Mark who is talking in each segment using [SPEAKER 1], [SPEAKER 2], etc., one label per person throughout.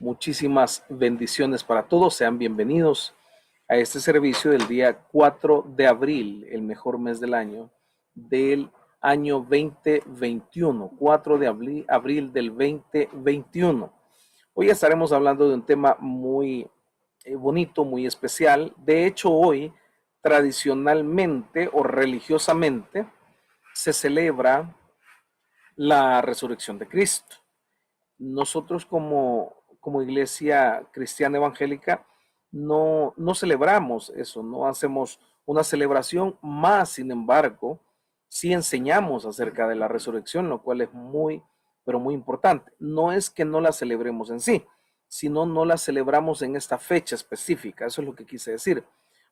[SPEAKER 1] Muchísimas bendiciones para todos. Sean bienvenidos a este servicio del día 4 de abril, el mejor mes del año 2021, 4 de abril del 2021. Hoy estaremos hablando de un tema muy bonito, muy especial. De hecho, hoy tradicionalmente o religiosamente se celebra la resurrección de Cristo. Nosotros como iglesia cristiana evangélica no celebramos eso, no hacemos una celebración más, sin embargo, sí enseñamos acerca de la resurrección, lo cual es muy, pero muy importante. No es que no la celebremos en sí, sino no la celebramos en esta fecha específica, eso es lo que quise decir.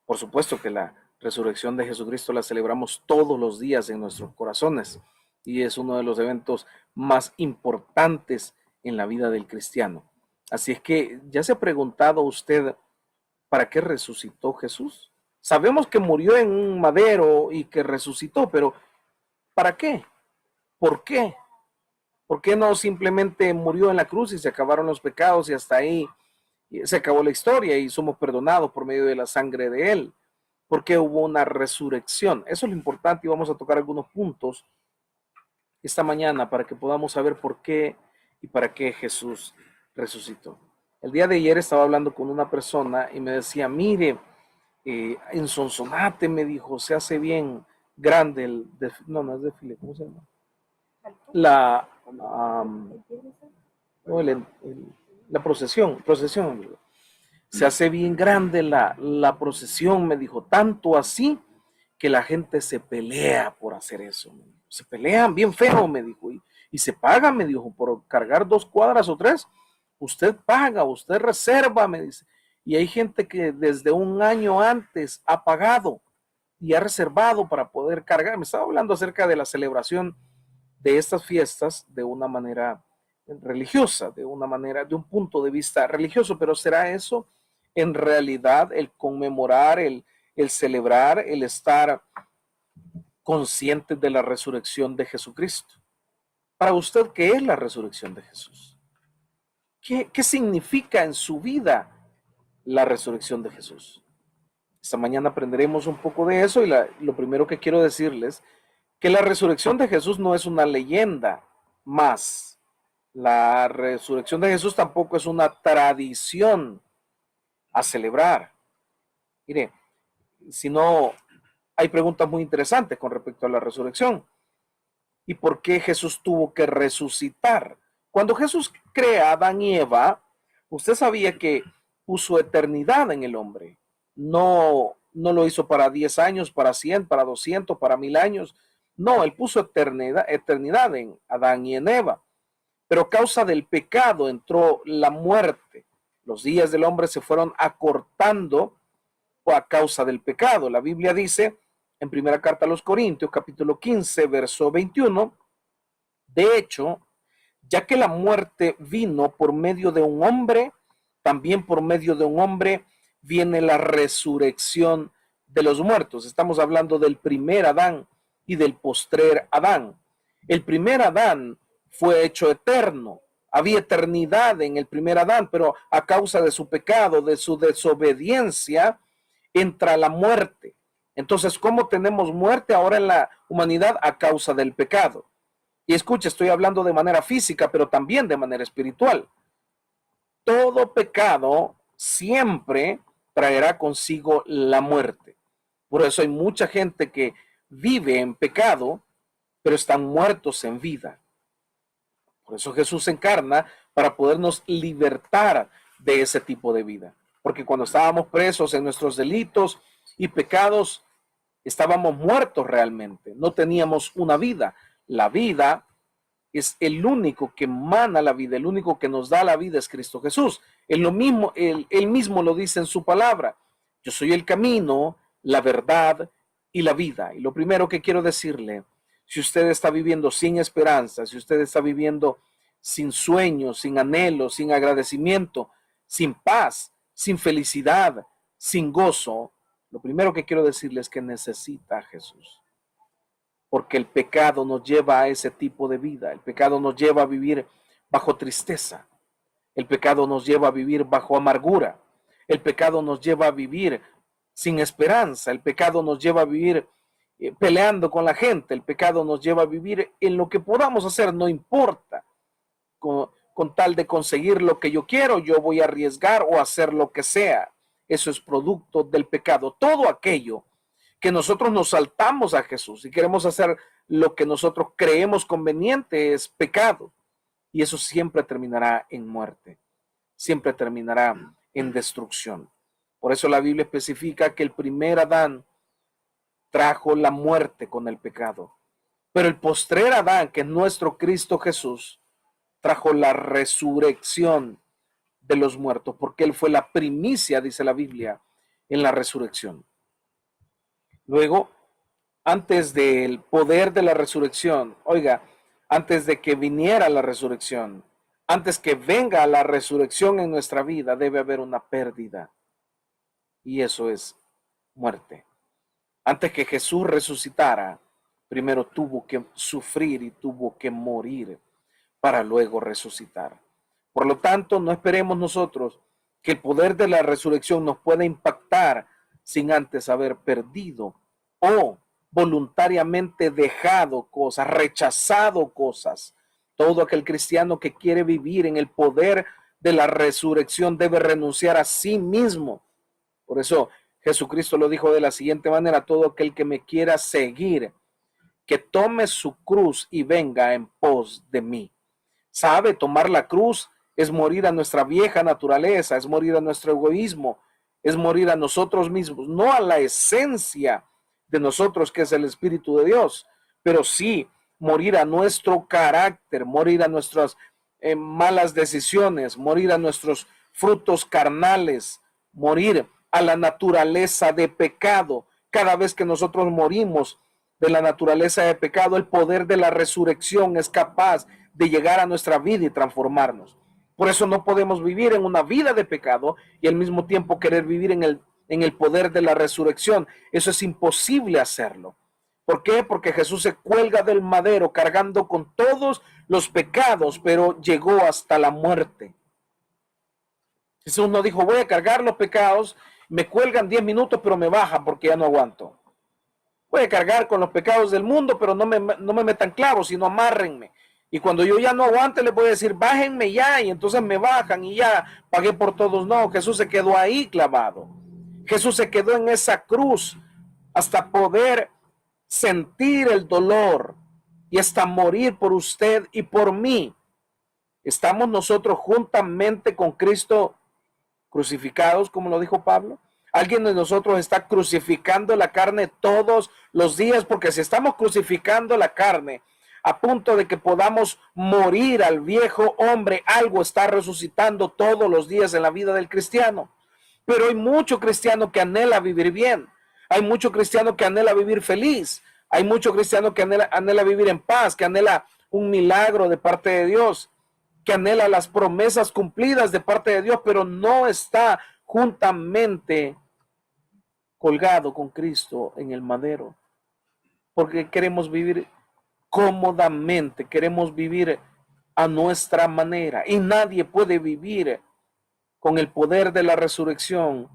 [SPEAKER 1] Por supuesto que la resurrección de Jesucristo la celebramos todos los días en nuestros corazones y es uno de los eventos más importantes en la vida del cristiano. Así es que, ¿ya se ha preguntado usted para qué resucitó Jesús? Sabemos que murió en un madero y que resucitó, pero ¿para qué? ¿Por qué? ¿Por qué no simplemente murió en la cruz y se acabaron los pecados y hasta ahí se acabó la historia y somos perdonados por medio de la sangre de Él? ¿Por qué hubo una resurrección? Eso es lo importante y vamos a tocar algunos puntos esta mañana para que podamos saber por qué y para qué Jesús resucitó. El día de ayer estaba hablando con una persona y me decía, mire, en Sonsonate me dijo, se hace bien grande no es desfile, ¿cómo se llama? La, no, la procesión, se hace bien grande la procesión, me dijo, tanto así que la gente se pelea por hacer eso. Se pelean bien feo, me dijo, y se paga, me dijo, por cargar 2 cuadras o 3. Usted paga, usted reserva, me dice. Y hay gente que desde un año antes ha pagado y ha reservado para poder cargar. Me estaba hablando acerca de la celebración de estas fiestas de una manera religiosa, de un punto de vista religioso, pero ¿será eso en realidad el conmemorar, el celebrar, el estar conscientes de la resurrección de Jesucristo? Para usted, ¿qué es la resurrección de Jesús? ¿Qué significa en su vida la resurrección de Jesús? Esta mañana aprenderemos un poco de eso y lo primero que quiero decirles, que la resurrección de Jesús no es una leyenda más. La resurrección de Jesús tampoco es una tradición a celebrar. Mire, si no, hay preguntas muy interesantes con respecto a la resurrección. ¿Y por qué Jesús tuvo que resucitar? Cuando Jesús crea a Adán y Eva, usted sabía que puso eternidad en el hombre. No lo hizo para 10 años, para 100, para 200, para 1000 años. No, él puso eternidad en Adán y en Eva. Pero a causa del pecado entró la muerte. Los días del hombre se fueron acortando a causa del pecado. La Biblia dice en primera carta a los Corintios, capítulo 15, verso 21, de hecho, ya que la muerte vino por medio de un hombre, también por medio de un hombre viene la resurrección de los muertos. Estamos hablando del primer Adán y del postrer Adán. El primer Adán fue hecho eterno. Había eternidad en el primer Adán, pero a causa de su pecado, de su desobediencia, entra la muerte. Entonces, ¿cómo tenemos muerte ahora en la humanidad? A causa del pecado. Y escucha, estoy hablando de manera física, pero también de manera espiritual. Todo pecado siempre traerá consigo la muerte. Por eso hay mucha gente que vive en pecado, pero están muertos en vida. Por eso Jesús se encarna para podernos libertar de ese tipo de vida. Porque cuando estábamos presos en nuestros delitos y pecados, estábamos muertos realmente. No teníamos una vida. La vida es el único que emana la vida, el único que nos da la vida es Cristo Jesús. Él mismo lo dice en su palabra. Yo soy el camino, la verdad y la vida. Y lo primero que quiero decirle, si usted está viviendo sin esperanza, si usted está viviendo sin sueños, sin anhelos, sin agradecimiento, sin paz, sin felicidad, sin gozo, lo primero que quiero decirle es que necesita a Jesús. Porque el pecado nos lleva a ese tipo de vida. El pecado nos lleva a vivir bajo tristeza. El pecado nos lleva a vivir bajo amargura. El pecado nos lleva a vivir sin esperanza. El pecado nos lleva a vivir peleando con la gente. El pecado nos lleva a vivir en lo que podamos hacer, no importa. Con tal de conseguir lo que yo quiero, yo voy a arriesgar o hacer lo que sea. Eso es producto del pecado. Todo aquello que nosotros nos saltamos a Jesús y queremos hacer lo que nosotros creemos conveniente es pecado. Y eso siempre terminará en muerte. Siempre terminará en destrucción. Por eso la Biblia especifica que el primer Adán trajo la muerte con el pecado. Pero el postrer Adán, que es nuestro Cristo Jesús, trajo la resurrección de los muertos, porque Él fue la primicia, dice la Biblia, en la resurrección. Luego, antes del poder de la resurrección, oiga, antes de que viniera la resurrección, antes que venga la resurrección en nuestra vida, debe haber una pérdida. Y eso es muerte. Antes que Jesús resucitara, primero tuvo que sufrir y tuvo que morir para luego resucitar. Por lo tanto, no esperemos nosotros que el poder de la resurrección nos pueda impactar sin antes haber perdido o voluntariamente dejado cosas, rechazado cosas. Todo aquel cristiano que quiere vivir en el poder de la resurrección debe renunciar a sí mismo. Por eso Jesucristo lo dijo de la siguiente manera: todo aquel que me quiera seguir, que tome su cruz y venga en pos de mí. ¿Sabe? Tomar la cruz es morir a nuestra vieja naturaleza, es morir a nuestro egoísmo, es morir a nosotros mismos, no a la esencia de nosotros que es el Espíritu de Dios, pero sí morir a nuestro carácter, morir a nuestras malas decisiones, morir a nuestros frutos carnales, morir a la naturaleza de pecado. Cada vez que nosotros morimos de la naturaleza de pecado, el poder de la resurrección es capaz de llegar a nuestra vida y transformarnos. Por eso no podemos vivir en una vida de pecado y al mismo tiempo querer vivir en el poder de la resurrección. Eso es imposible hacerlo. ¿Por qué? Porque Jesús se cuelga del madero cargando con todos los pecados, pero llegó hasta la muerte. Jesús no dijo: voy a cargar los pecados, me cuelgan 10 minutos, pero me bajan porque ya no aguanto. Voy a cargar con los pecados del mundo, pero no me metan clavos, sino amárrenme. Y cuando yo ya no aguante, les voy a decir: bájenme ya, y entonces me bajan y ya pagué por todos. No, Jesús se quedó ahí clavado. Jesús se quedó en esa cruz hasta poder sentir el dolor y hasta morir por usted y por mí. ¿Estamos nosotros juntamente con Cristo crucificados, como lo dijo Pablo? ¿Alguien de nosotros está crucificando la carne todos los días? Porque si estamos crucificando la carne a punto de que podamos morir al viejo hombre, algo está resucitando todos los días en la vida del cristiano. Pero hay mucho cristiano que anhela vivir bien. Hay mucho cristiano que anhela vivir feliz. Hay mucho cristiano que anhela vivir en paz, que anhela un milagro de parte de Dios, que anhela las promesas cumplidas de parte de Dios, pero no está juntamente colgado con Cristo en el madero. Porque queremos vivir cómodamente, queremos vivir a nuestra manera. Y nadie puede vivir con el poder de la resurrección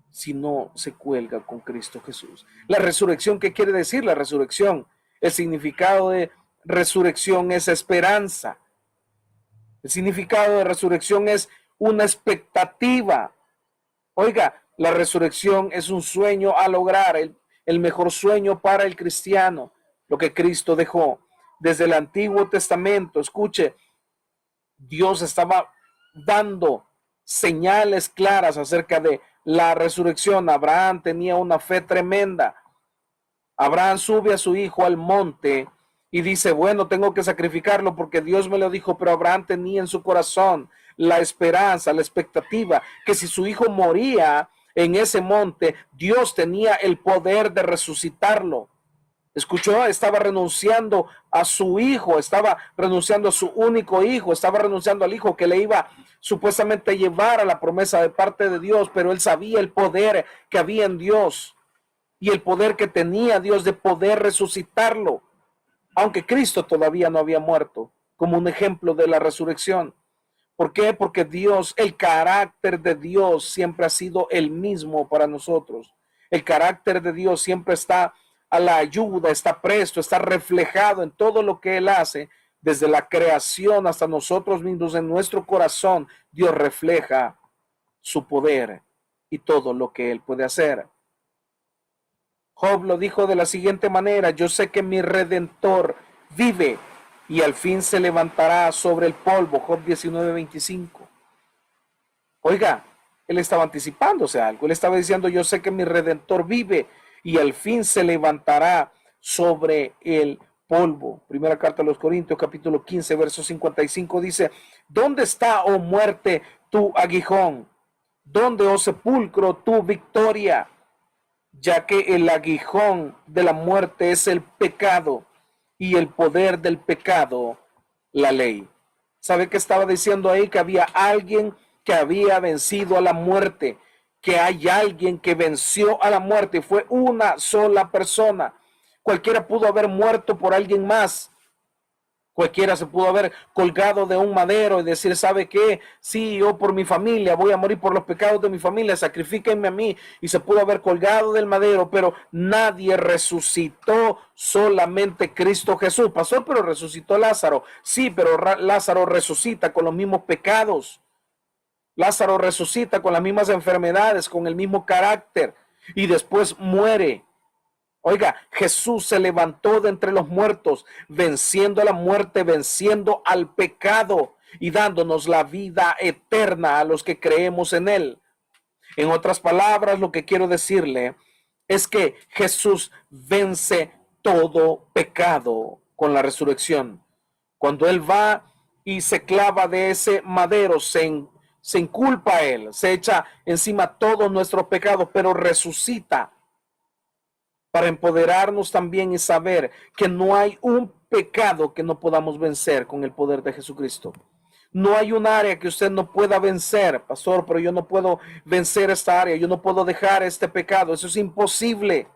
[SPEAKER 1] si no se cuelga con Cristo Jesús. La resurrección, ¿qué quiere decir la resurrección? El significado de resurrección es esperanza. El significado de resurrección es una expectativa. Oiga, la resurrección es un sueño a lograr, el mejor sueño para el cristiano, lo que Cristo dejó. Desde el Antiguo Testamento, escuche, Dios estaba dando señales claras acerca de la resurrección. Abraham tenía una fe tremenda. Abraham sube a su hijo al monte y dice: bueno, tengo que sacrificarlo porque Dios me lo dijo, pero Abraham tenía en su corazón la esperanza, la expectativa, que si su hijo moría en ese monte, Dios tenía el poder de resucitarlo. Escuchó, estaba renunciando a su hijo, estaba renunciando a su único hijo, estaba renunciando al hijo que le iba supuestamente a llevar a la promesa de parte de Dios, pero él sabía el poder que había en Dios y el poder que tenía Dios de poder resucitarlo, aunque Cristo todavía no había muerto, como un ejemplo de la resurrección. ¿Por qué? Porque Dios, el carácter de Dios siempre ha sido el mismo para nosotros. El carácter de Dios siempre está a la ayuda, está presto, está reflejado en todo lo que Él hace, desde la creación hasta nosotros mismos, en nuestro corazón. Dios refleja su poder y todo lo que Él puede hacer. Job lo dijo de la siguiente manera: yo sé que mi Redentor vive y al fin se levantará sobre el polvo. Job 19:25. Oiga, él estaba anticipándose a algo. Él estaba diciendo: yo sé que mi Redentor vive y al fin se levantará sobre el polvo. Primera carta a los Corintios, capítulo 15, verso 55 dice: ¿dónde está, oh muerte, tu aguijón? ¿Dónde, oh sepulcro, tu victoria? Ya que el aguijón de la muerte es el pecado y el poder del pecado, la ley. ¿Sabe qué estaba diciendo ahí? Que había alguien que había vencido a la muerte, que hay alguien que venció a la muerte. Fue una sola persona. Cualquiera pudo haber muerto por alguien más. Cualquiera se pudo haber colgado de un madero y decir: ¿sabe qué? Sí, yo por mi familia voy a morir por los pecados de mi familia, sacrifíquenme a mí. Y se pudo haber colgado del madero, pero nadie resucitó, solamente Cristo Jesús. Pastor, pero resucitó Lázaro. Sí, pero Lázaro resucita con los mismos pecados. Lázaro resucita con las mismas enfermedades, con el mismo carácter, y después muere. Oiga, Jesús se levantó de entre los muertos, venciendo a la muerte, venciendo al pecado y dándonos la vida eterna a los que creemos en Él. En otras palabras, lo que quiero decirle es que Jesús vence todo pecado con la resurrección. Cuando Él va y se clava de ese madero, se inculpa a Él, se echa encima todos nuestros pecados, pero resucita para empoderarnos también y saber que no hay un pecado que no podamos vencer con el poder de Jesucristo. No hay un área que usted no pueda vencer, pastor, pero yo no puedo vencer esta área, yo no puedo dejar este pecado. Eso es imposible,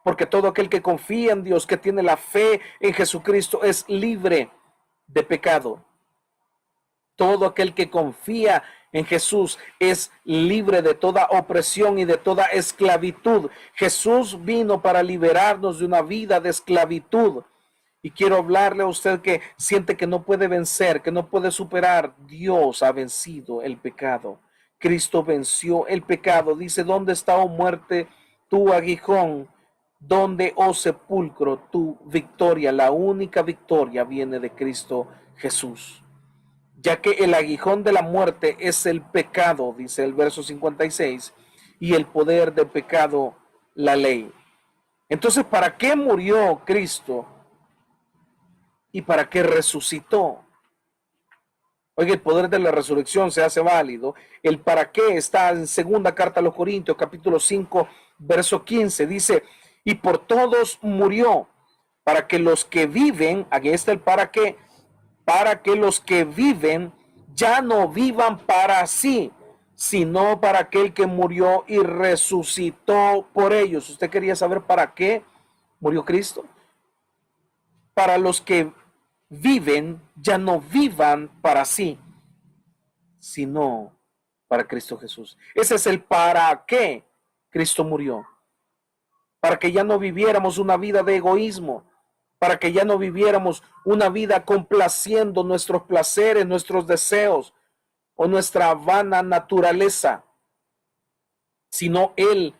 [SPEAKER 1] porque todo aquel que confía en Dios, que tiene la fe en Jesucristo, es libre de pecado. Todo aquel que confía en Jesús es libre de toda opresión y de toda esclavitud. Jesús vino para liberarnos de una vida de esclavitud. Y quiero hablarle a usted que siente que no puede vencer, que no puede superar. Dios ha vencido el pecado. Cristo venció el pecado. Dice: ¿dónde está, oh muerte, tu aguijón? ¿Dónde, oh sepulcro, tu victoria? La única victoria viene de Cristo Jesús, ya que el aguijón de la muerte es el pecado, dice el verso 56, y el poder del pecado, la ley. Entonces, ¿para qué murió Cristo y para qué resucitó? Oiga, el poder de la resurrección se hace válido. El para qué está en segunda carta a los Corintios, capítulo 5, verso 15. Dice: y por todos murió, para que los que viven, aquí está el para que los que viven ya no vivan para sí, sino para aquel que murió y resucitó por ellos. ¿Usted quería saber para qué murió Cristo? Para los que viven ya no vivan para sí, sino para Cristo Jesús. Ese es el para qué Cristo murió. Para que ya no viviéramos una vida de egoísmo, para que ya no viviéramos una vida complaciendo nuestros placeres, nuestros deseos o nuestra vana naturaleza, sino Él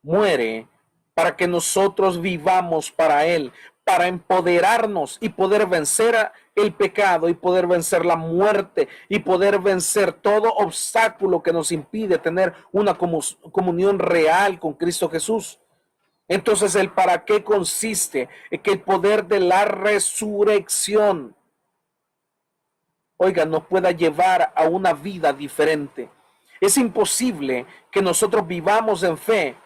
[SPEAKER 1] muere para que nosotros vivamos para Él, para empoderarnos y poder vencer el pecado y poder vencer la muerte y poder vencer todo obstáculo que nos impide tener una comunión real con Cristo Jesús. Entonces, ¿el para qué consiste? En que el poder de la resurrección, oiga, nos pueda llevar a una vida diferente. Es imposible que nosotros vivamos en fe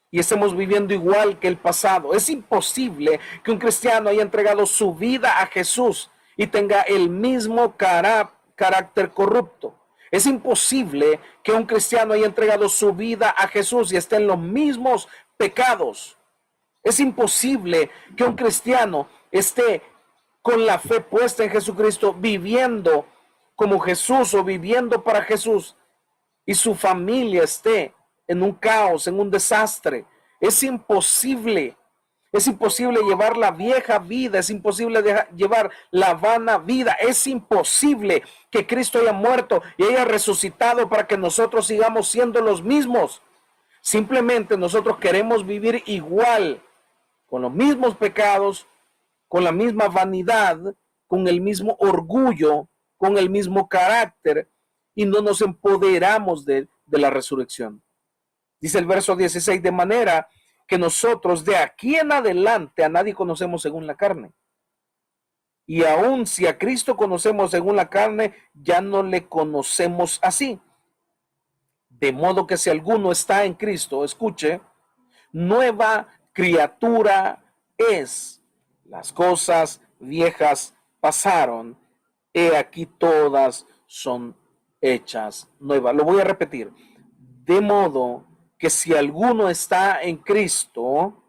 [SPEAKER 1] y estemos viviendo igual que el pasado. Es imposible que un cristiano haya entregado su vida a Jesús y tenga el mismo carácter corrupto. Es imposible que un cristiano haya entregado su vida a Jesús y esté en los mismos pecados. Es imposible que un cristiano esté con la fe puesta en Jesucristo viviendo como Jesús o viviendo para Jesús y su familia esté en un caos, en un desastre. Es imposible. Es imposible llevar la vieja vida, es imposible llevar la vana vida, es imposible que Cristo haya muerto y haya resucitado para que nosotros sigamos siendo los mismos. Simplemente nosotros queremos vivir igual, con los mismos pecados, con la misma vanidad, con el mismo orgullo, con el mismo carácter, y no nos empoderamos de la resurrección. Dice el verso 16, de manera que nosotros de aquí en adelante a nadie conocemos según la carne. Y aun si a Cristo conocemos según la carne, ya no le conocemos así. De modo que si alguno está en Cristo, escuche, nueva criatura es. Las cosas viejas pasaron, he aquí todas son hechas nuevas. Lo voy a repetir. De modo que si alguno está en Cristo,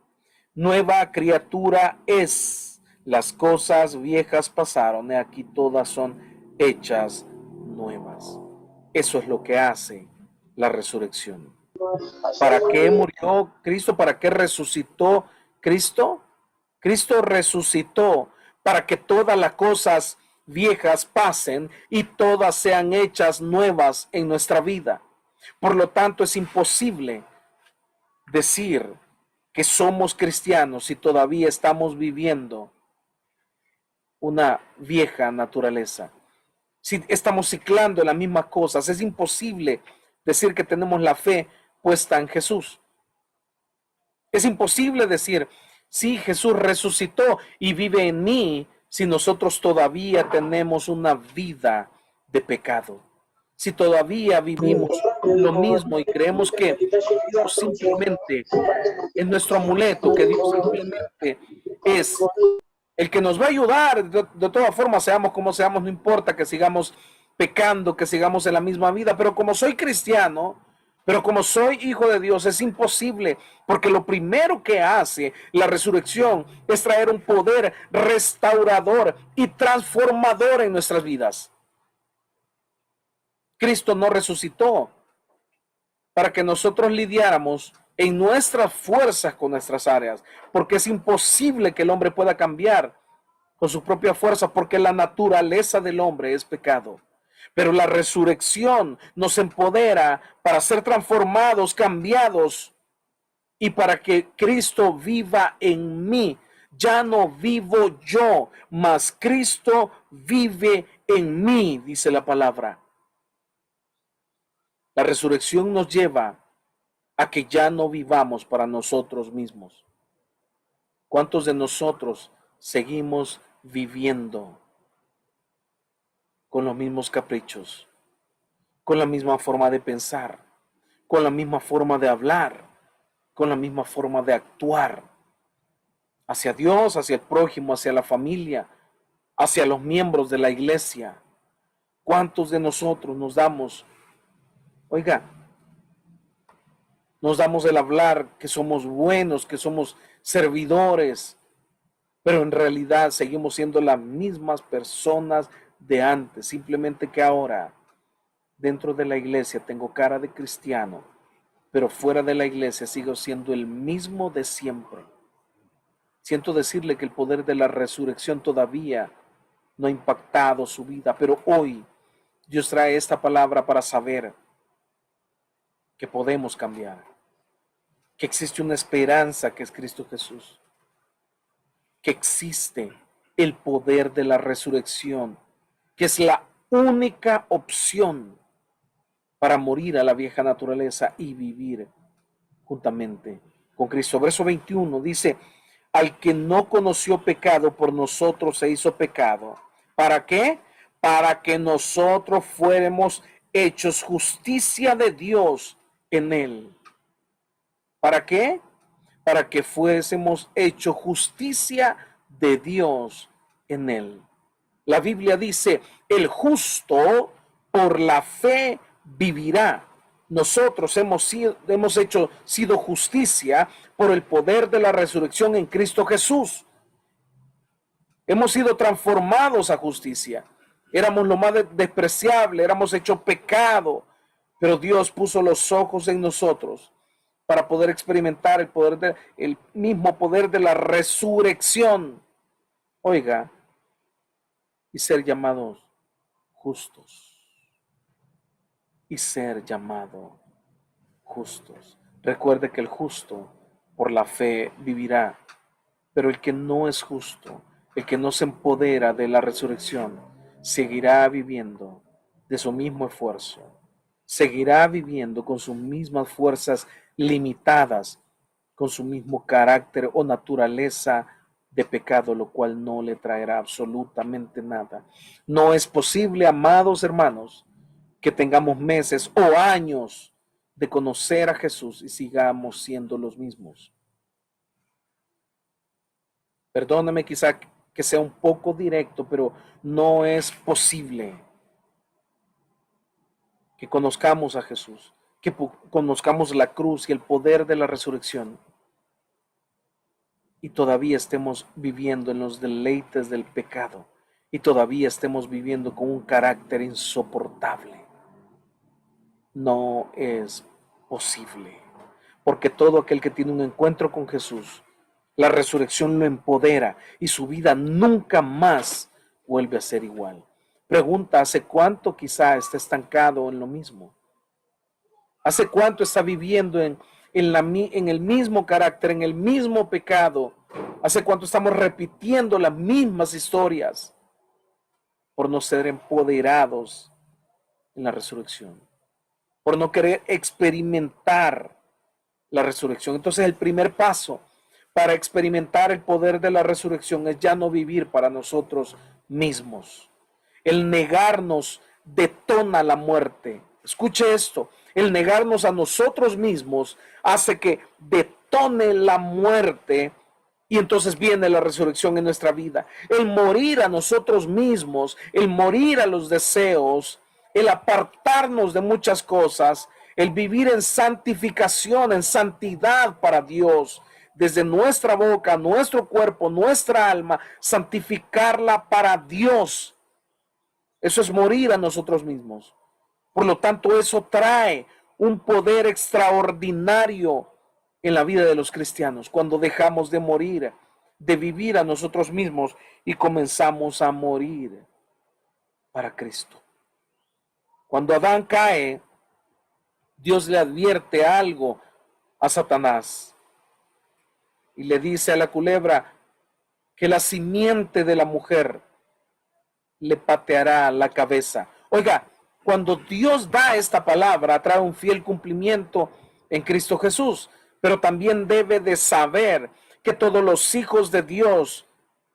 [SPEAKER 1] nueva criatura es. Las cosas viejas pasaron, y aquí todas son hechas nuevas. Eso es lo que hace la resurrección. ¿Para qué murió Cristo? ¿Para qué resucitó Cristo? Cristo resucitó para que todas las cosas viejas pasen y todas sean hechas nuevas en nuestra vida. Por lo tanto, es imposible decir que somos cristianos si todavía estamos viviendo una vieja naturaleza. Si estamos ciclando en las mismas cosas, es imposible decir que tenemos la fe puesta en Jesús. Es imposible decir, sí, Jesús resucitó y vive en mí, si nosotros todavía tenemos una vida de pecado. Si todavía vivimos lo mismo y creemos que Dios simplemente es nuestro amuleto, que Dios simplemente es el que nos va a ayudar, de todas formas, seamos como seamos, no importa que sigamos pecando, que sigamos en la misma vida, pero como soy cristiano, pero como soy hijo de Dios, es imposible, porque lo primero que hace la resurrección es traer un poder restaurador y transformador en nuestras vidas. Cristo no resucitó para que nosotros lidiáramos en nuestras fuerzas con nuestras áreas, porque es imposible que el hombre pueda cambiar con su propia fuerza, porque la naturaleza del hombre es pecado. Pero la resurrección nos empodera para ser transformados, cambiados, y para que Cristo viva en mí. Ya no vivo yo, mas Cristo vive en mí, dice la palabra. La resurrección nos lleva a que ya no vivamos para nosotros mismos. ¿Cuántos de nosotros seguimos viviendo con los mismos caprichos, con la misma forma de pensar, con la misma forma de hablar, con la misma forma de actuar hacia Dios, hacia el prójimo, hacia la familia, hacia los miembros de la iglesia? ¿Cuántos de nosotros nos damos el hablar que somos buenos, que somos servidores, pero en realidad seguimos siendo las mismas personas de antes, simplemente que ahora dentro de la iglesia tengo cara de cristiano, pero fuera de la iglesia sigo siendo el mismo de siempre? Siento decirle que el poder de la resurrección todavía no ha impactado su vida, pero hoy Dios trae esta palabra para saber que podemos cambiar, que existe una esperanza que es Cristo Jesús, que existe el poder de la resurrección, que es la única opción para morir a la vieja naturaleza y vivir juntamente con Cristo. Verso 21 dice, al que no conoció pecado, por nosotros se hizo pecado. ¿Para qué? Para que nosotros fuéramos hechos justicia de Dios en él. ¿Para qué? Para que fuésemos hechos justicia de Dios en él. La Biblia dice, el justo por la fe vivirá. Nosotros hemos sido justicia por el poder de la resurrección en Cristo Jesús. Hemos sido transformados a justicia. éramos lo más despreciable, éramos hechos pecado, pero Dios puso los ojos en nosotros para poder experimentar el mismo poder de la resurrección. Oiga, y ser llamados justos. Y ser llamados justos. Recuerde que el justo por la fe vivirá, pero el que no es justo, el que no se empodera de la resurrección, seguirá viviendo de su mismo esfuerzo, seguirá viviendo con sus mismas fuerzas limitadas, con su mismo carácter o naturaleza de pecado, lo cual no le traerá absolutamente nada. No es posible, amados hermanos, que tengamos meses o años de conocer a Jesús y sigamos siendo los mismos. Perdóname quizá que sea un poco directo, pero no es posible que conozcamos a Jesús, que conozcamos la cruz y el poder de la resurrección y todavía estemos viviendo en los deleites del pecado y todavía estemos viviendo con un carácter insoportable. No es posible, porque todo aquel que tiene un encuentro con Jesús, la resurrección lo empodera y su vida nunca más vuelve a ser igual. Pregunta, ¿hace cuánto quizá está estancado en lo mismo? ¿Hace cuánto está viviendo en el mismo carácter, en el mismo pecado? ¿Hace cuánto estamos repitiendo las mismas historias por no ser empoderados en la resurrección? Por no querer experimentar la resurrección. Entonces el primer paso para experimentar el poder de la resurrección es ya no vivir para nosotros mismos. El negarnos detona la muerte. Escuche esto, el negarnos a nosotros mismos hace que detone la muerte y entonces viene la resurrección en nuestra vida. El morir a nosotros mismos, el morir a los deseos, el apartarnos de muchas cosas, el vivir en santificación, en santidad para Dios, desde nuestra boca, nuestro cuerpo, nuestra alma, santificarla para Dios. Eso es morir a nosotros mismos. Por lo tanto, eso trae un poder extraordinario en la vida de los cristianos cuando dejamos de morir, de vivir a nosotros mismos y comenzamos a morir para Cristo. Cuando Adán cae, Dios le advierte algo a Satanás y le dice a la culebra que la simiente de la mujer le pateará la cabeza. Oiga, cuando Dios da esta palabra, trae un fiel cumplimiento en Cristo Jesús, pero también debe de saber que todos los hijos de Dios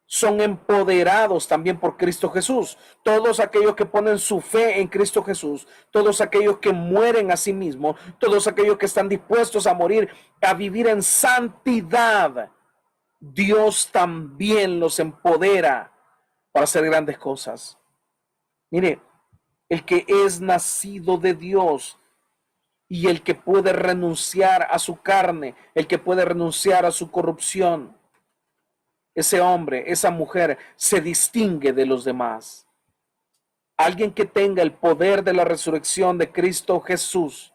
[SPEAKER 1] son empoderados también por Cristo Jesús. Todos aquellos que ponen su fe en Cristo Jesús, todos aquellos que mueren a sí mismos, todos aquellos que están dispuestos a morir, a vivir en santidad, Dios también los empodera para hacer grandes cosas. Mire, el que es nacido de Dios y el que puede renunciar a su carne, el que puede renunciar a su corrupción, ese hombre, esa mujer se distingue de los demás. Alguien que tenga el poder de la resurrección de Cristo Jesús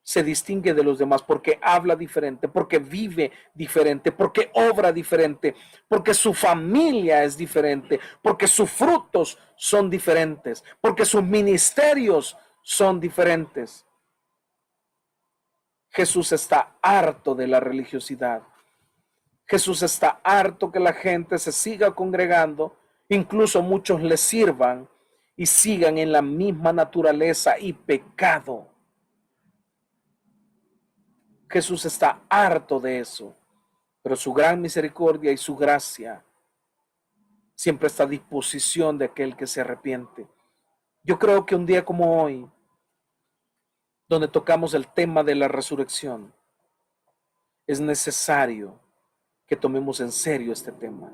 [SPEAKER 1] se distingue de los demás porque habla diferente, porque vive diferente, porque obra diferente, porque su familia es diferente, porque sus frutos son diferentes, porque sus ministerios son diferentes. Jesús está harto de la religiosidad. Jesús está harto que la gente se siga congregando, incluso muchos le sirvan y sigan en la misma naturaleza y pecado. Jesús está harto de eso, pero su gran misericordia y su gracia siempre está a disposición de aquel que se arrepiente. Yo creo que un día como hoy, donde tocamos el tema de la resurrección, es necesario que tomemos en serio este tema.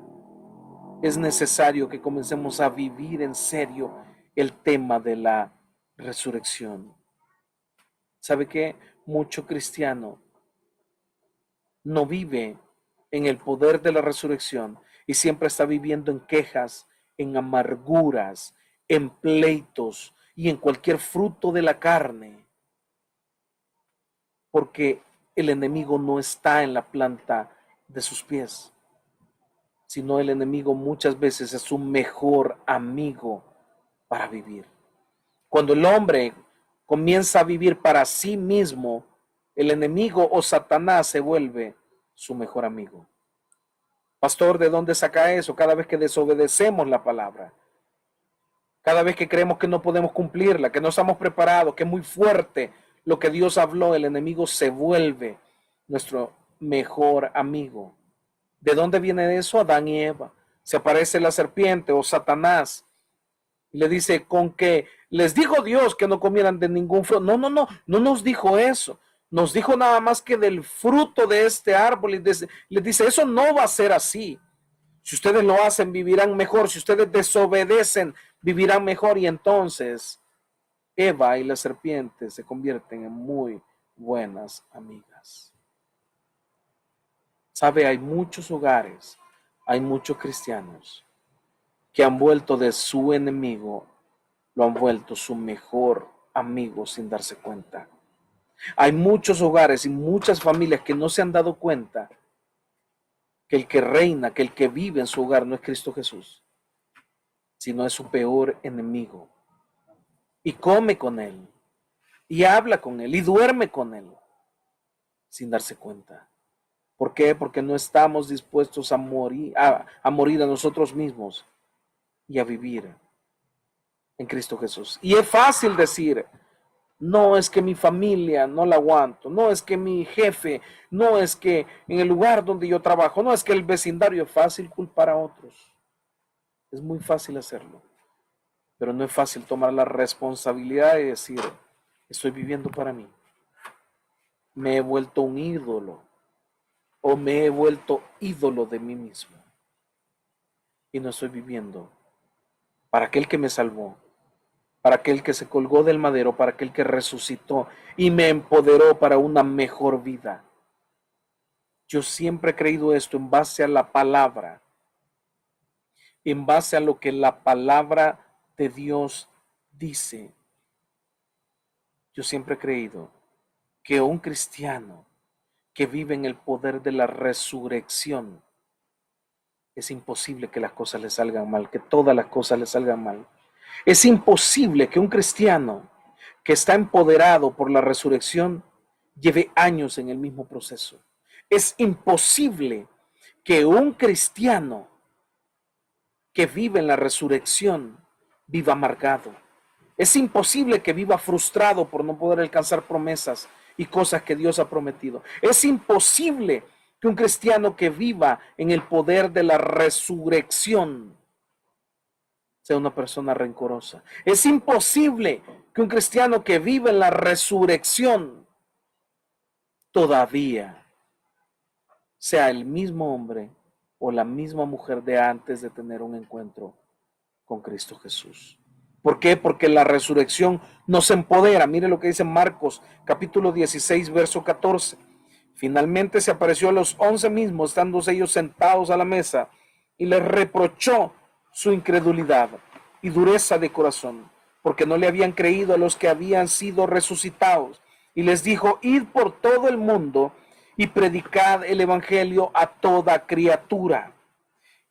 [SPEAKER 1] Es necesario que comencemos a vivir en serio el tema de la resurrección. ¿Sabe qué? Mucho cristiano no vive en el poder de la resurrección y siempre está viviendo en quejas, en amarguras, en pleitos y en cualquier fruto de la carne, porque el enemigo no está en la planta de sus pies, sino el enemigo muchas veces es su mejor amigo para vivir. Cuando el hombre comienza a vivir para sí mismo, el enemigo o Satanás se vuelve su mejor amigo. Pastor, ¿de dónde saca eso? Cada vez que desobedecemos la palabra, cada vez que creemos que no podemos cumplirla, que no estamos preparados, que es muy fuerte lo que Dios habló, el enemigo se vuelve nuestro mejor amigo. ¿De dónde viene eso? Adán y Eva. Se aparece la serpiente o Satanás y le dice, con que les dijo Dios que no comieran de ningún fruto. No nos dijo eso. Nos dijo nada más que del fruto de este árbol y les dice, eso no va a ser así. Si ustedes lo hacen, vivirán mejor. Si ustedes desobedecen, vivirán mejor. Y entonces Eva y la serpiente se convierten en muy buenas amigas. Sabe, hay muchos hogares, hay muchos cristianos que han vuelto de su enemigo, lo han vuelto su mejor amigo sin darse cuenta. Hay muchos hogares y muchas familias que no se han dado cuenta que el que reina, que el que vive en su hogar no es Cristo Jesús, sino es su peor enemigo. Y come con él, y habla con él, y duerme con él, sin darse cuenta. ¿Por qué? Porque no estamos dispuestos a morir a nosotros mismos y a vivir en Cristo Jesús. Y es fácil decir, no es que mi familia no la aguanto, no es que mi jefe, no es que en el lugar donde yo trabajo, no es que el vecindario. Es fácil culpar a otros. Es muy fácil hacerlo, pero no es fácil tomar la responsabilidad de decir, estoy viviendo para mí. Me he vuelto un ídolo o me he vuelto ídolo de mí mismo y no estoy viviendo para aquel que me salvó, para aquel que se colgó del madero, para aquel que resucitó y me empoderó para una mejor vida. Yo siempre he creído esto en base a la palabra, en base a lo que la palabra de Dios dice. Yo siempre he creído que un cristiano que vive en el poder de la resurrección, es imposible que las cosas le salgan mal, que todas las cosas le salgan mal. Es imposible que un cristiano que está empoderado por la resurrección lleve años en el mismo proceso. Es imposible que un cristiano que vive en la resurrección viva amargado. Es imposible que viva frustrado por no poder alcanzar promesas y cosas que Dios ha prometido. Es imposible que un cristiano que viva en el poder de la resurrección sea una persona rencorosa. Es imposible que un cristiano que vive en la resurrección todavía sea el mismo hombre o la misma mujer de antes de tener un encuentro con Cristo Jesús. ¿Por qué? Porque la resurrección nos empodera. Mire lo que dice Marcos capítulo 16, verso 14. Finalmente se apareció a los 11 mismos, estando ellos sentados a la mesa, y les reprochó su incredulidad y dureza de corazón, porque no le habían creído a los que habían sido resucitados. Y les dijo, id por todo el mundo y predicad el evangelio a toda criatura.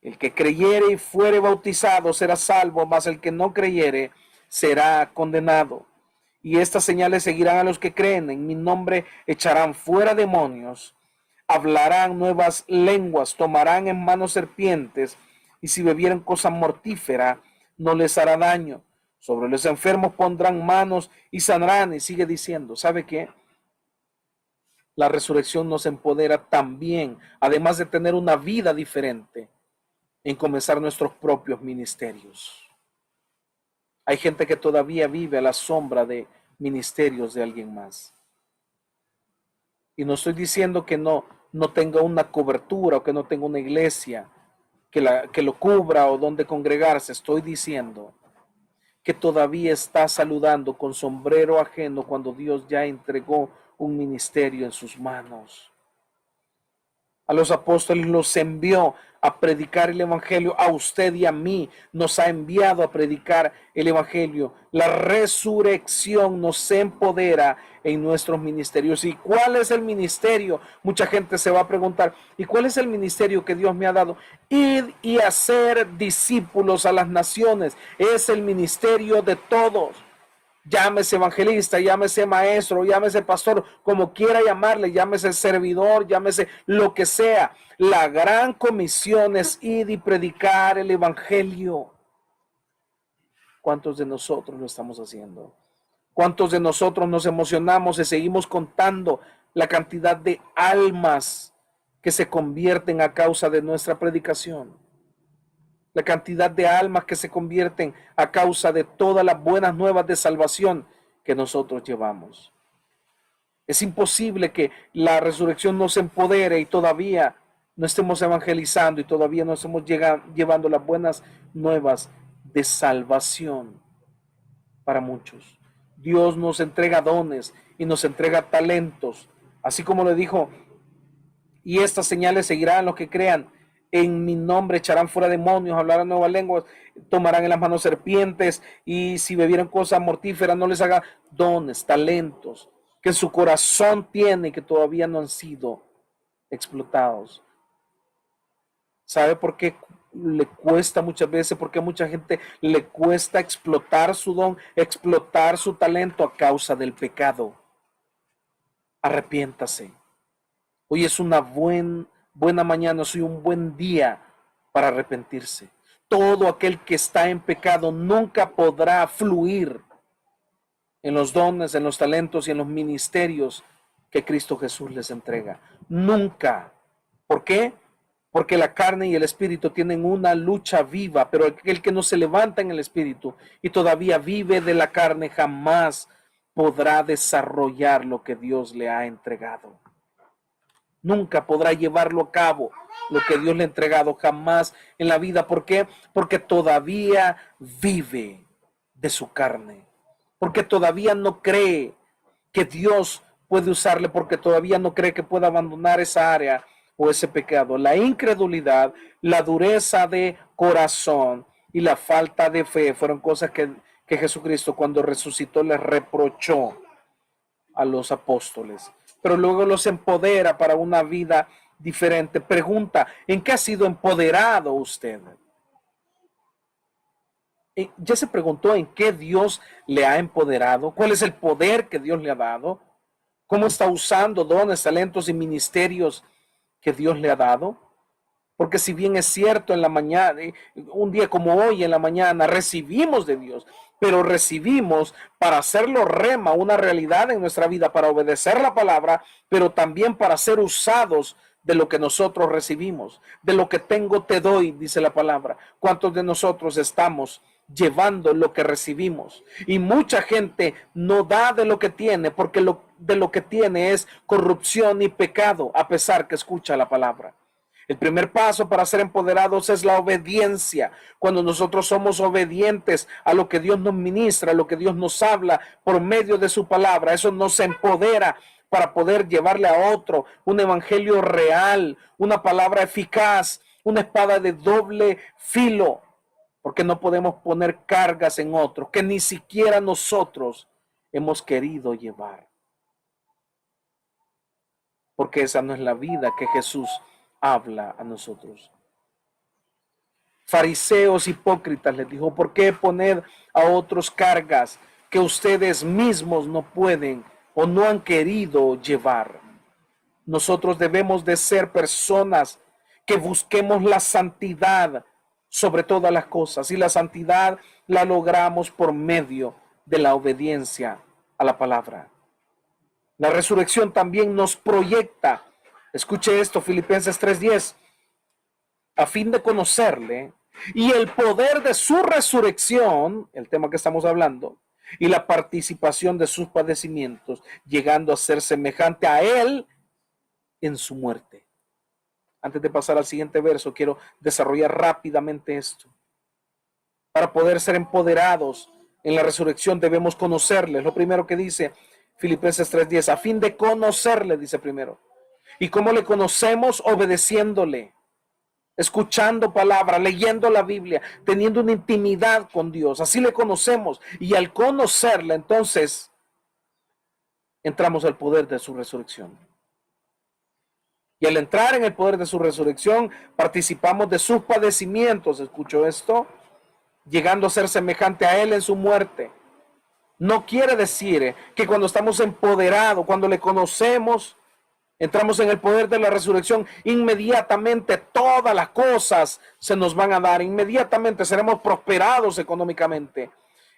[SPEAKER 1] El que creyere y fuere bautizado será salvo, mas el que no creyere será condenado. Y estas señales seguirán a los que creen. En mi nombre echarán fuera demonios, hablarán nuevas lenguas, tomarán en manos serpientes, y si bebieren cosa mortífera, no les hará daño. Sobre los enfermos pondrán manos y sanarán. Y sigue diciendo, ¿sabe qué? La resurrección nos empodera también, además de tener una vida diferente, en comenzar nuestros propios ministerios. Hay gente que todavía vive a la sombra de ministerios de alguien más. Y no estoy diciendo que no tenga una cobertura o que no tenga una iglesia que lo cubra o donde congregarse. Estoy diciendo que todavía está saludando con sombrero ajeno cuando Dios ya entregó un ministerio en sus manos. A los apóstoles los envió a predicar el evangelio, a usted y a mí nos ha enviado a predicar el evangelio. La resurrección nos empodera en nuestros ministerios. ¿Y cuál es el ministerio? Mucha gente se va a preguntar, ¿y cuál es el ministerio que Dios me ha dado? Ir y hacer discípulos a las naciones. Es el ministerio de todos. Llámese evangelista, llámese maestro, llámese pastor, como quiera llamarle, llámese servidor, llámese lo que sea. La gran comisión es ir y predicar el evangelio. ¿Cuántos de nosotros lo estamos haciendo? ¿Cuántos de nosotros nos emocionamos y seguimos contando la cantidad de almas que se convierten a causa de nuestra predicación? La cantidad de almas que se convierten a causa de todas las buenas nuevas de salvación que nosotros llevamos. Es imposible que la resurrección nos empodere y todavía no estemos evangelizando y todavía no estemos llevando las buenas nuevas de salvación para muchos. Dios nos entrega dones y nos entrega talentos, así como le dijo, y estas señales seguirán los que crean. En mi nombre echarán fuera demonios, hablarán nuevas lenguas, tomarán en las manos serpientes, y si bebieran cosas mortíferas no les haga. Dones, talentos que en su corazón tiene y que todavía no han sido explotados. ¿Sabe por qué le cuesta muchas veces? Porque a mucha gente le cuesta explotar su don, explotar su talento a causa del pecado. Arrepiéntase. Hoy es una buena mañana, hoy un buen día para arrepentirse. Todo aquel que está en pecado nunca podrá fluir en los dones, en los talentos y en los ministerios que Cristo Jesús les entrega. Nunca. ¿Por qué? Porque la carne y el espíritu tienen una lucha viva, pero aquel que no se levanta en el espíritu y todavía vive de la carne jamás podrá desarrollar lo que Dios le ha entregado. Nunca podrá llevarlo a cabo lo que Dios le ha entregado jamás en la vida. ¿Por qué? Porque todavía vive de su carne. Porque todavía no cree que Dios puede usarle, porque todavía no cree que pueda abandonar esa área o ese pecado. La incredulidad, la dureza de corazón y la falta de fe fueron cosas que Jesucristo cuando resucitó les reprochó a los apóstoles, pero luego los empodera para una vida diferente. Pregunta, ¿en qué ha sido empoderado usted? ¿Ya se preguntó en qué Dios le ha empoderado? ¿Cuál es el poder que Dios le ha dado? ¿Cómo está usando dones, talentos y ministerios que Dios le ha dado? Porque si bien es cierto, en la mañana, un día como hoy en la mañana, recibimos de Dios, pero recibimos para hacerlo rema, una realidad en nuestra vida, para obedecer la palabra, pero también para ser usados de lo que nosotros recibimos. De lo que tengo te doy, dice la palabra. ¿Cuántos de nosotros estamos llevando lo que recibimos? Y mucha gente no da de lo que tiene, porque de lo que tiene es corrupción y pecado, a pesar que escucha la palabra. El primer paso para ser empoderados es la obediencia. Cuando nosotros somos obedientes a lo que Dios nos ministra, a lo que Dios nos habla por medio de su palabra, eso nos empodera para poder llevarle a otro un evangelio real, una palabra eficaz, una espada de doble filo, porque no podemos poner cargas en otros que ni siquiera nosotros hemos querido llevar. Porque esa no es la vida que Jesús habla a nosotros. Fariseos hipócritas, les dijo, ¿por qué poner a otros cargas que ustedes mismos no pueden o no han querido llevar? Nosotros debemos de ser personas que busquemos la santidad sobre todas las cosas, y la santidad la logramos por medio de la obediencia a la palabra. La resurrección también nos proyecta. Escuche esto, Filipenses 3:10, a fin de conocerle y el poder de su resurrección, el tema que estamos hablando, y la participación de sus padecimientos, llegando a ser semejante a él en su muerte. Antes de pasar al siguiente verso, quiero desarrollar rápidamente esto. Para poder ser empoderados en la resurrección debemos conocerle. Es lo primero que dice Filipenses 3:10, a fin de conocerle, dice primero. ¿Y cómo le conocemos? Obedeciéndole, escuchando palabra, leyendo la Biblia, teniendo una intimidad con Dios. Así le conocemos. Y al conocerla, entonces, entramos al poder de su resurrección. Y al entrar en el poder de su resurrección, participamos de sus padecimientos. ¿Escuchó esto? Llegando a ser semejante a Él en su muerte. No quiere decir que cuando estamos empoderados, cuando le conocemos, entramos en el poder de la resurrección, inmediatamente todas las cosas se nos van a dar, inmediatamente seremos prosperados económicamente,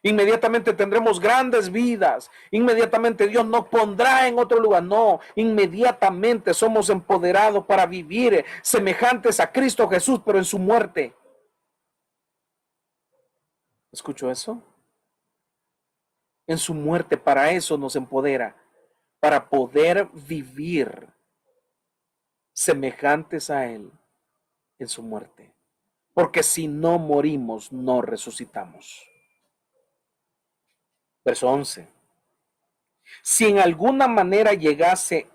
[SPEAKER 1] inmediatamente tendremos grandes vidas, inmediatamente Dios nos pondrá en otro lugar. No, inmediatamente somos empoderados para vivir semejantes a Cristo Jesús, pero en su muerte. ¿Escuchó eso? En su muerte, para eso nos empodera, para poder vivir semejantes a Él en su muerte. Porque si no morimos, no resucitamos. Verso 11. Si en alguna manera llegase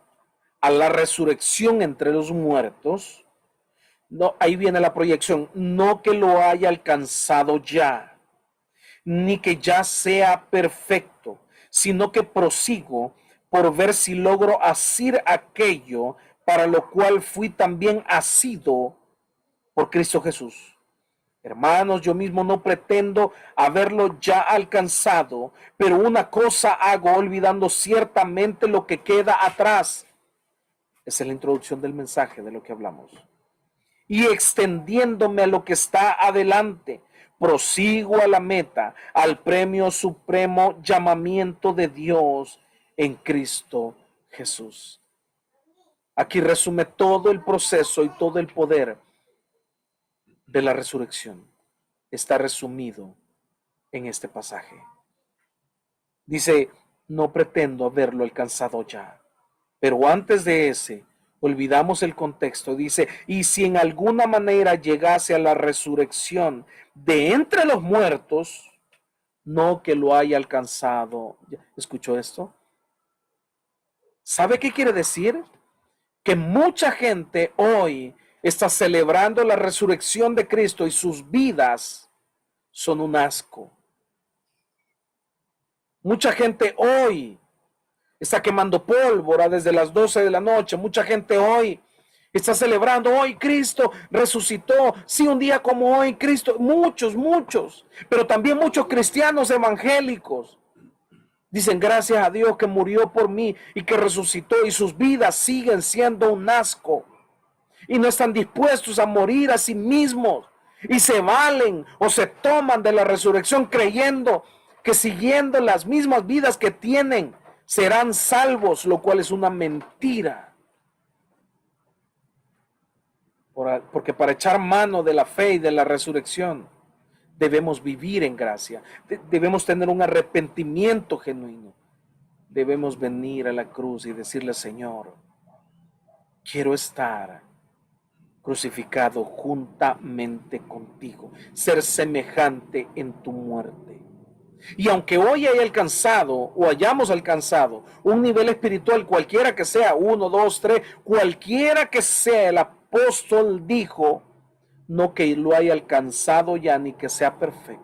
[SPEAKER 1] a la resurrección entre los muertos, no, ahí viene la proyección, no que lo haya alcanzado ya, ni que ya sea perfecto, sino que prosigo por ver si logro hacer aquello para lo cual fui también asido por Cristo Jesús. Hermanos, yo mismo no pretendo haberlo ya alcanzado, pero una cosa hago, olvidando ciertamente lo que queda atrás. Esa es la introducción del mensaje de lo que hablamos. Y extendiéndome a lo que está adelante, prosigo a la meta, al premio supremo llamamiento de Dios en Cristo Jesús. Aquí resume todo el proceso y todo el poder de la resurrección. Está resumido en este pasaje. Dice, no pretendo haberlo alcanzado ya, pero antes de ese, olvidamos el contexto. Dice, y si en alguna manera llegase a la resurrección de entre los muertos, no que lo haya alcanzado. ¿Escuchó esto? ¿Sabe qué quiere decir? Que mucha gente hoy está celebrando la resurrección de Cristo y sus vidas son un asco. Mucha gente hoy está quemando pólvora desde las 12 de la noche. Mucha gente hoy está celebrando, hoy Cristo resucitó. Sí, un día como hoy Cristo, muchos, pero también muchos cristianos evangélicos dicen, gracias a Dios que murió por mí y que resucitó, y sus vidas siguen siendo un asco. Y no están dispuestos a morir a sí mismos. Y se valen o se toman de la resurrección creyendo que siguiendo las mismas vidas que tienen serán salvos, lo cual es una mentira. Porque para echar mano de la fe y de la resurrección debemos vivir en gracia. Debemos tener un arrepentimiento genuino. Debemos venir a la cruz y decirle, Señor, quiero estar crucificado juntamente contigo, ser semejante en tu muerte. Y aunque hoy haya alcanzado o hayamos alcanzado un nivel espiritual, cualquiera que sea, 1, 2, 3, cualquiera que sea, el apóstol dijo, no que lo haya alcanzado ya ni que sea perfecto,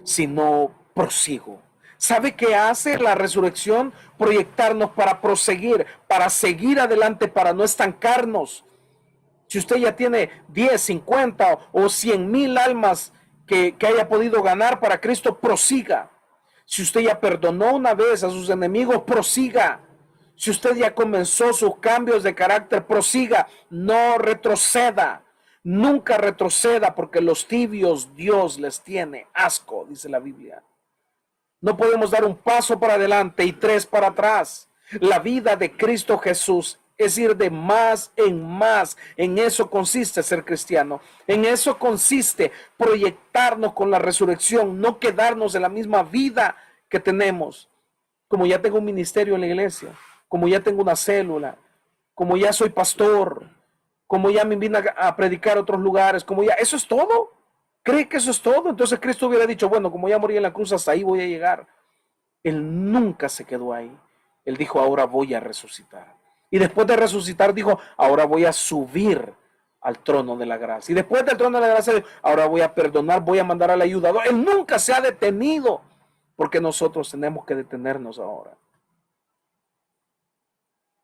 [SPEAKER 1] sino prosigo. ¿Sabe qué hace la resurrección? Proyectarnos para proseguir, para seguir adelante, para no estancarnos. Si usted ya tiene 10, 50 o 100,000 almas que haya podido ganar para Cristo, prosiga. Si usted ya perdonó una vez a sus enemigos, prosiga. Si usted ya comenzó sus cambios de carácter, prosiga. No retroceda. Nunca retroceda, porque los tibios Dios les tiene asco, dice la Biblia. No podemos dar un paso para adelante y 3 para atrás. La vida de Cristo Jesús es ir de más en más. En eso consiste ser cristiano. En eso consiste proyectarnos con la resurrección, no quedarnos en la misma vida que tenemos. Como ya tengo un ministerio en la iglesia, como ya tengo una célula, como ya soy pastor, como ya me invitan a predicar a otros lugares, como ya, ¿eso es todo? ¿Cree que eso es todo? Entonces Cristo hubiera dicho, bueno, como ya morí en la cruz, hasta ahí voy a llegar. Él nunca se quedó ahí. Él dijo, ahora voy a resucitar. Y después de resucitar dijo, ahora voy a subir al trono de la gracia. Y después del trono de la gracia, ahora voy a perdonar, voy a mandar al ayudador. Él nunca se ha detenido, porque nosotros tenemos que detenernos ahora.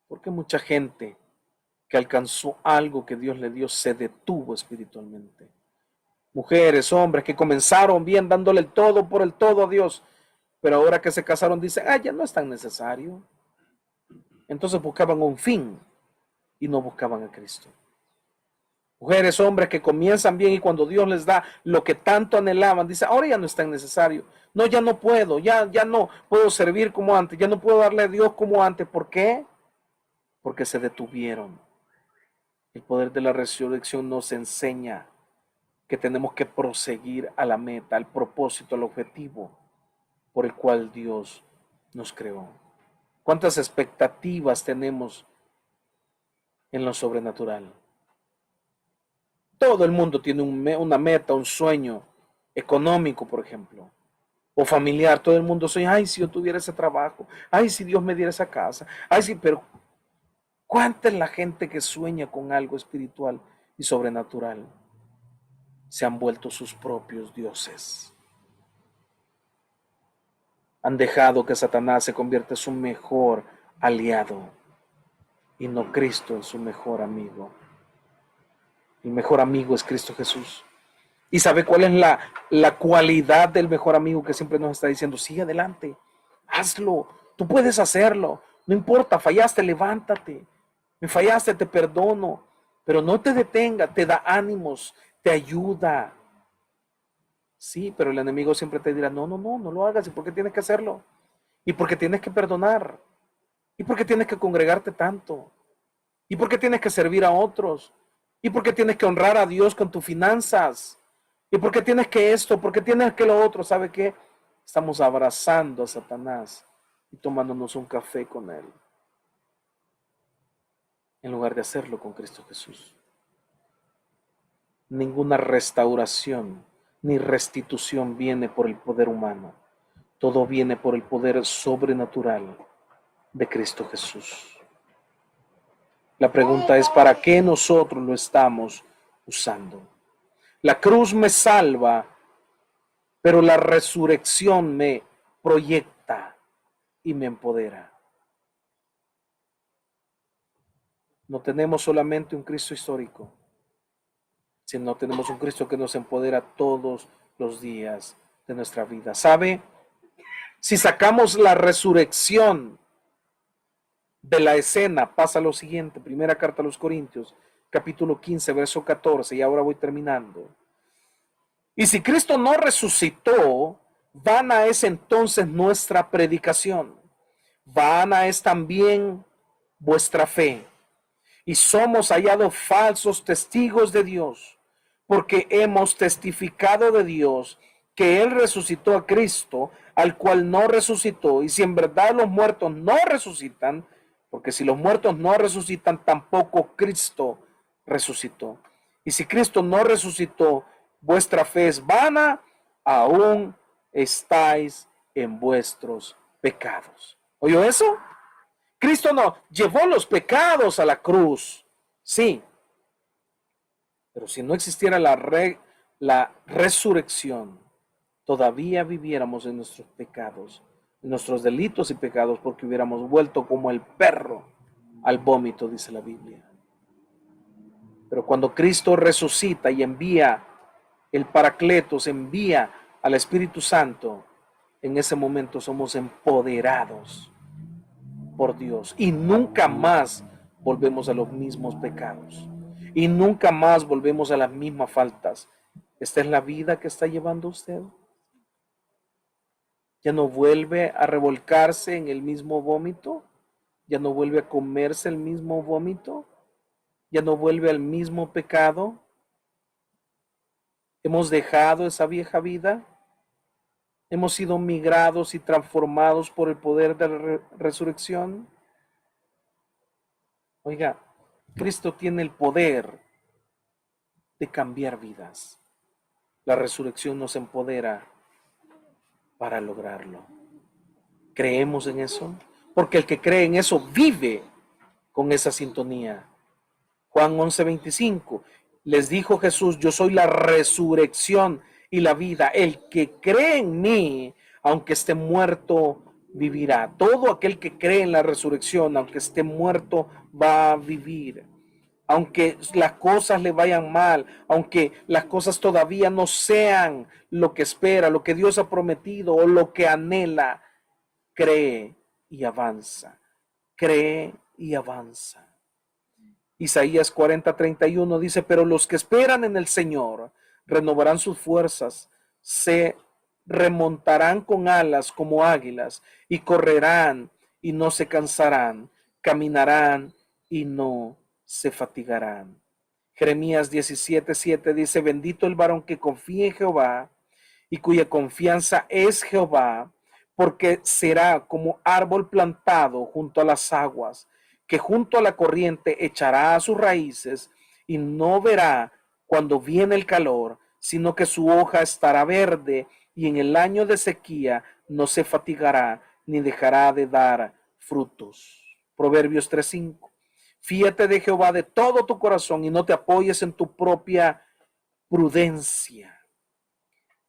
[SPEAKER 1] Porque mucha gente que alcanzó algo que Dios le dio se detuvo espiritualmente. Mujeres, hombres que comenzaron bien dándole el todo por el todo a Dios, pero ahora que se casaron dicen, ya no es tan necesario. Entonces buscaban un fin y no buscaban a Cristo. Mujeres, hombres que comienzan bien y cuando Dios les da lo que tanto anhelaban, dice, ahora ya no es tan necesario. No, ya no puedo, ya no puedo servir como antes, ya no puedo darle a Dios como antes. ¿Por qué? Porque se detuvieron. El poder de la resurrección nos enseña que tenemos que proseguir a la meta, al propósito, al objetivo por el cual Dios nos creó. ¿Cuántas expectativas tenemos en lo sobrenatural? Todo el mundo tiene una meta, un sueño económico, por ejemplo, o familiar. Todo el mundo sueña, ay, si yo tuviera ese trabajo, ay, si Dios me diera esa casa, ay, sí, pero ¿cuánta es la gente que sueña con algo espiritual y sobrenatural? Se han vuelto sus propios dioses. Han dejado que Satanás se convierta en su mejor aliado y no Cristo en su mejor amigo. El mejor amigo es Cristo Jesús. ¿Y sabe cuál es la cualidad del mejor amigo que siempre nos está diciendo? Sigue adelante, hazlo, tú puedes hacerlo, no importa, fallaste, levántate, me fallaste, te perdono, pero no te detenga, te da ánimos, te ayuda. Sí, pero el enemigo siempre te dirá, no lo hagas, ¿y por qué tienes que hacerlo? ¿Y por qué tienes que perdonar? ¿Y por qué tienes que congregarte tanto? ¿Y por qué tienes que servir a otros? ¿Y por qué tienes que honrar a Dios con tus finanzas? ¿Y por qué tienes que esto? ¿Por qué tienes que lo otro? ¿Sabe qué? Estamos abrazando a Satanás y tomándonos un café con él, en lugar de hacerlo con Cristo Jesús. Ninguna restauración ni restitución viene por el poder humano. Todo viene por el poder sobrenatural de Cristo Jesús. La pregunta es, ¿para qué nosotros lo estamos usando? La cruz me salva, pero la resurrección me proyecta y me empodera. No tenemos solamente un Cristo histórico, sino tenemos un Cristo que nos empodera todos los días de nuestra vida. ¿Sabe? Si sacamos la resurrección de la escena, pasa lo siguiente. Primera carta a los Corintios, capítulo 15, verso 14, y ahora voy terminando. Y si Cristo no resucitó, vana es entonces nuestra predicación, vana es también vuestra fe, y somos hallados falsos testigos de Dios, porque hemos testificado de Dios que Él resucitó a Cristo, al cual no resucitó, y si en verdad los muertos no resucitan, porque si los muertos no resucitan, tampoco Cristo resucitó. Y si Cristo no resucitó, vuestra fe es vana, aún estáis en vuestros pecados. ¿Oyó eso? Cristo no llevó los pecados a la cruz, sí, pero si no existiera la resurrección, todavía viviéramos en nuestros pecados, en nuestros delitos y pecados, porque hubiéramos vuelto como el perro al vómito, dice la Biblia. Pero cuando Cristo resucita y envía el Paracletos, envía al Espíritu Santo, en ese momento somos empoderados por Dios y nunca más volvemos a los mismos pecados y nunca más volvemos a las mismas faltas. ¿Esta es la vida que está llevando usted? ¿Ya no vuelve a revolcarse en el mismo vómito? ¿Ya no vuelve a comerse el mismo vómito? ¿Ya no vuelve al mismo pecado? ¿Hemos dejado esa vieja vida? ¿Hemos sido migrados y transformados por el poder de la resurrección? Oiga, Cristo tiene el poder de cambiar vidas. La resurrección nos empodera para lograrlo. ¿Creemos en eso? Porque el que cree en eso vive con esa sintonía. Juan 11:25, les dijo Jesús, yo soy la resurrección y la vida. El que cree en mí, aunque esté muerto, vivirá. Todo aquel que cree en la resurrección, aunque esté muerto, va a vivir. Aunque las cosas le vayan mal, aunque las cosas todavía no sean lo que espera, lo que Dios ha prometido o lo que anhela, cree y avanza. Cree y avanza. Isaías 40:31 dice, pero los que esperan en el Señor renovarán sus fuerzas, se remontarán con alas como águilas y correrán y no se cansarán, caminarán y no se fatigarán. Jeremías 17:7 dice, bendito el varón que confía en Jehová y cuya confianza es Jehová, porque será como árbol plantado junto a las aguas, que junto a la corriente echará sus raíces y no verá cuando viene el calor, sino que su hoja estará verde y en el año de sequía no se fatigará ni dejará de dar frutos. Proverbios 3:5. Fíate de Jehová de todo tu corazón y no te apoyes en tu propia prudencia.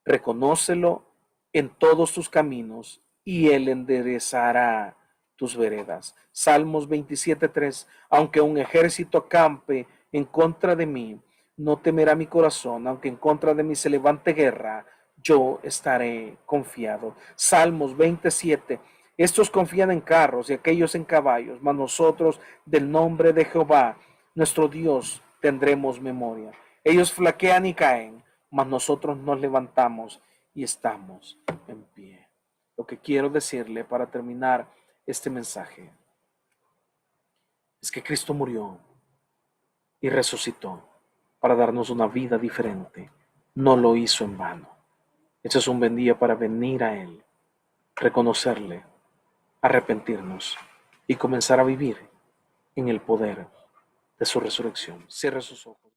[SPEAKER 1] Reconócelo en todos tus caminos y él enderezará tus veredas. Salmos 27:3. Aunque un ejército acampe en contra de mí, no temerá mi corazón. Aunque en contra de mí se levante guerra, yo estaré confiado. Salmos 27. Estos confían en carros y aquellos en caballos, mas nosotros del nombre de Jehová, nuestro Dios, tendremos memoria. Ellos flaquean y caen, mas nosotros nos levantamos y estamos en pie. Lo que quiero decirle para terminar este mensaje es que Cristo murió y resucitó para darnos una vida diferente. No lo hizo en vano. Este es un buen día para venir a Él, reconocerle, arrepentirnos y comenzar a vivir en el poder de su resurrección. Cierre sus ojos.